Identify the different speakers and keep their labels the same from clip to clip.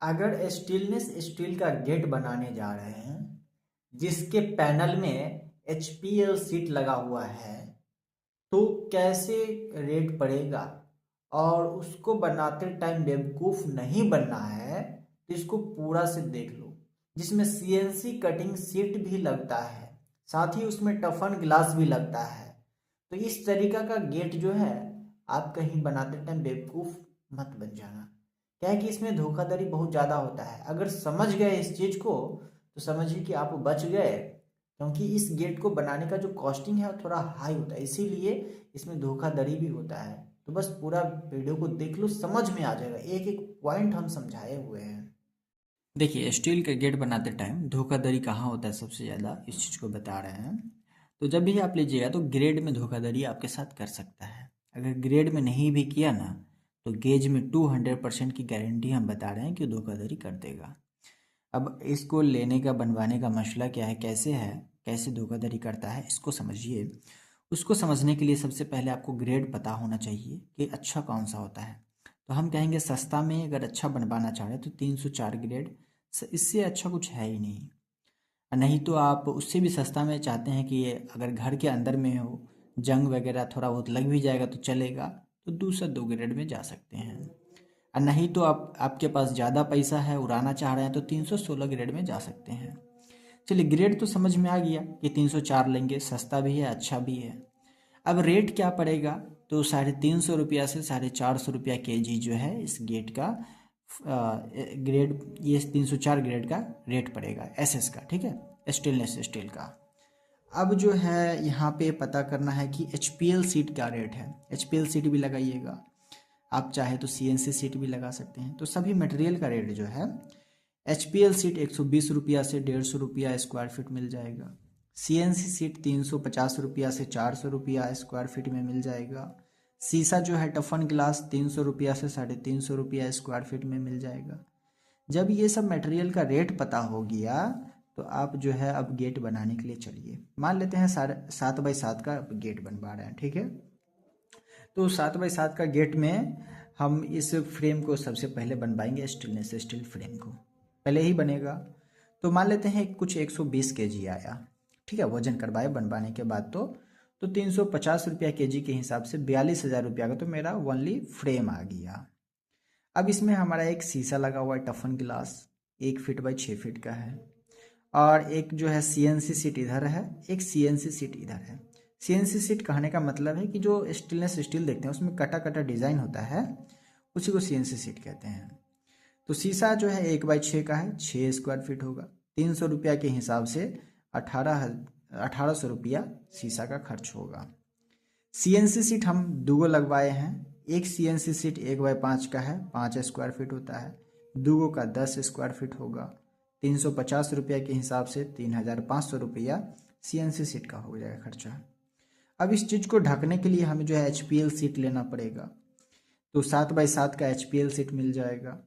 Speaker 1: अगर stainless steel का gate बनाने जा रहे हैं जिसके पैनल में HPL सीट लगा हुआ है तो कैसे रेट पड़ेगा। और उसको बनाते टाइम बेवकूफ़ नहीं बनना है तो इसको पूरा से देख लो, जिसमें CNC कटिंग सीट भी लगता है, साथ ही उसमें टफन ग्लास भी लगता है। तो इस तरीका का गेट जो है आप कहीं बनाते टाइम बेवकूफ़ मत बन जाना। क्या है कि इसमें धोखाधड़ी बहुत ज़्यादा होता है। अगर समझ गए इस चीज़ को तो समझिए कि आप बच गए, क्योंकि इस गेट को बनाने का जो कॉस्टिंग है वो थोड़ा हाई होता है, इसीलिए इसमें धोखाधड़ी भी होता है। तो बस पूरा वीडियो को देख लो, समझ में आ जाएगा, एक एक पॉइंट हम समझाए हुए हैं। देखिए, स्टील के गेट बनाते टाइम धोखाधड़ी कहाँ होता है सबसे ज़्यादा, इस चीज़ को बता रहे हैं। तो जब भी आप लीजिएगा तो ग्रेड में धोखाधड़ी आपके साथ कर सकता है। अगर ग्रेड में नहीं भी किया ना तो गेज में 200% की गारंटी हम बता रहे हैं कि धोखाधड़ी कर देगा। अब इसको लेने का बनवाने का मसला क्या है, कैसे धोखाधड़ी करता है, इसको समझिए। उसको समझने के लिए सबसे पहले आपको ग्रेड पता होना चाहिए कि अच्छा कौन सा होता है। तो हम कहेंगे सस्ता में अगर अच्छा बनवाना चाह रहे हैं तो 304 ग्रेड, इससे अच्छा कुछ है ही नहीं। नहीं तो आप उससे भी सस्ता में चाहते हैं कि ये अगर घर के अंदर में हो, जंग वगैरह थोड़ा बहुत लग भी जाएगा तो चलेगा, तो दूसरा 2 ग्रेड में जा सकते हैं। और नहीं तो आपके पास ज़्यादा पैसा है, उड़ाना चाह रहे हैं, तो 316 ग्रेड में जा सकते हैं। चलिए, ग्रेड तो समझ में आ गया कि 304 लेंगे, सस्ता भी है अच्छा भी है। अब रेट क्या पड़ेगा, तो 350 रुपया से 450 रुपया kg जो है इस गेट का ग्रेड, ये 304 ग्रेड का रेट पड़ेगा SS का, ठीक है, स्टेनलेस स्टील का। अब जो है यहाँ पे पता करना है कि HPL सीट क्या रेट है। HPL सीट भी लगाइएगा, आप चाहे तो CNC सीट भी लगा सकते हैं। तो सभी मटेरियल का रेट जो है, HPL सीट 120 रुपया से 150 रुपया स्क्वायर फीट मिल जाएगा। CNC सीट 350 रुपया से 400 रुपया स्क्वायर फीट में मिल जाएगा। शीशा जो है टफन ग्लास 300 रुपया से 350 रुपया स्क्वायर फीट में मिल जाएगा। जब ये सब मटेरियल का रेट पता हो गया तो आप जो है अब गेट बनाने के लिए चलिए। मान लेते हैं 7x7 का गेट बनवा रहे हैं, ठीक है। तो 7x7 का गेट में हम इस फ्रेम को सबसे पहले बनवाएंगे, स्टेनलेस स्टील फ्रेम को पहले ही बनेगा। तो मान लेते हैं कुछ 120 kg आया, ठीक है, वजन करवाए बनवाने के बाद तो 350 रुपया kg के हिसाब से 42,000 रुपया का तो मेरा ओनली फ्रेम आ गया। अब इसमें हमारा एक शीशा लगा हुआ है टफन ग्लास, 1 फीट बाई 6 फीट का है, और एक जो है CNC सीट इधर है, एक CNC सीट इधर है। CNC सीट कहने का मतलब है कि जो स्टेनलेस स्टील देखते हैं उसमें कटा कटा डिज़ाइन होता है, उसी को CNC सीट कहते हैं। तो शीशा जो है 1x6 का है, 6 स्क्वायर फीट होगा। 300 रुपया के हिसाब से 1800 रुपया शीशा का खर्च होगा। CNC सीट हम 2 लगवाए हैं। एक CNC सीट 1x5 का है, 5 स्क्वायर फीट होता है, 2 का 10 स्क्वायर फीट होगा। 350 रुपया के हिसाब से 3500 रुपया CNC सीट का हो जाएगा खर्चा। अब इस चीज़ को ढकने के लिए हमें जो है HPL सीट लेना पड़ेगा। तो 7x7 का HPL सीट मिल जाएगा,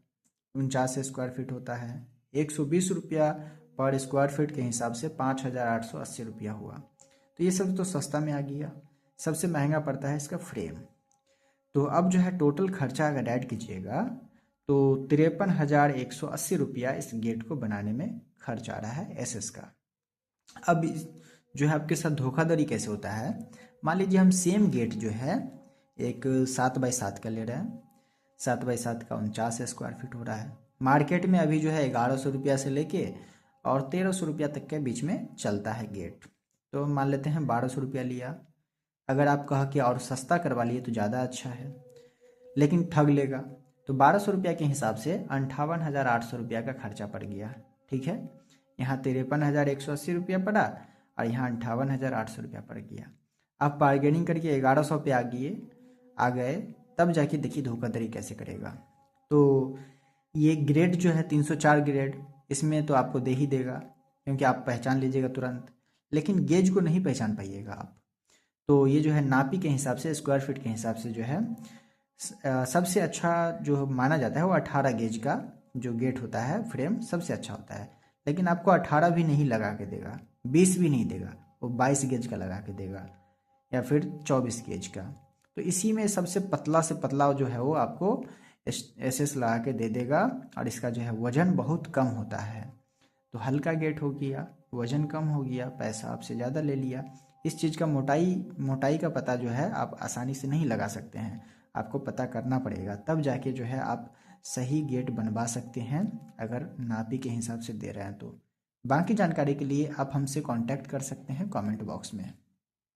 Speaker 1: 49 स्क्वायर फीट होता है, 120 रुपया पर स्क्वायर फीट के हिसाब से 5,880 रुपया हुआ। तो ये सब तो सस्ता में आ गया। सबसे महंगा पड़ता है इसका फ्रेम। तो अब जो है टोटल खर्चा अगर ऐड कीजिएगा तो 53,180 रुपया इस गेट को बनाने में खर्च आ रहा है SS का। अब जो है आपके साथ धोखाधड़ी कैसे होता है, मान लीजिए हम सेम गेट जो है एक 7x7 का ले रहे हैं, 7x7 का 49 स्क्वायर फीट हो रहा है। मार्केट में अभी जो है 1100 रुपया से लेके और 1300 रुपया तक के बीच में चलता है गेट। तो मान लेते हैं 1200 रुपया लिया। अगर आप कहा कि और सस्ता करवा लिए तो ज़्यादा अच्छा है, लेकिन ठग लेगा। तो 1200 रुपया के हिसाब से 58,800 रुपया का खर्चा पड़ गया, ठीक है। यहाँ 53,180 रुपया पड़ा और यहाँ 58,800 रुपया पड़ गया। आप बार्गेनिंग करके 1100 पे आ गए, तब जाके देखिए धोखाधड़ी कैसे करेगा। तो ये ग्रेड जो है 304 ग्रेड, इसमें तो आपको दे ही देगा क्योंकि आप पहचान लीजिएगा तुरंत, लेकिन गेज को नहीं पहचान पाइएगा आप। तो ये जो है नापी के हिसाब से, स्क्वायर फीट के हिसाब से जो है सबसे अच्छा जो माना जाता है वो 18 गेज का जो गेट होता है फ्रेम सबसे अच्छा होता है। लेकिन आपको 18 भी नहीं लगा के देगा, 20 भी नहीं देगा, वो 22 गेज का लगा के देगा या फिर 24 गेज का। तो इसी में सबसे पतला से पतला जो है वो आपको एसएस लगा के दे देगा और इसका जो है वजन बहुत कम होता है। तो हल्का गेट हो गया, वजन कम हो गया, पैसा आपसे ज़्यादा ले लिया। इस चीज़ का मोटाई का पता जो है आप आसानी से नहीं लगा सकते हैं, आपको पता करना पड़ेगा, तब जाके जो है आप सही गेट बनवा सकते हैं अगर नापी के हिसाब से दे रहे हैं तो। बाकी जानकारी के लिए आप हमसे कांटेक्ट कर सकते हैं कमेंट बॉक्स में।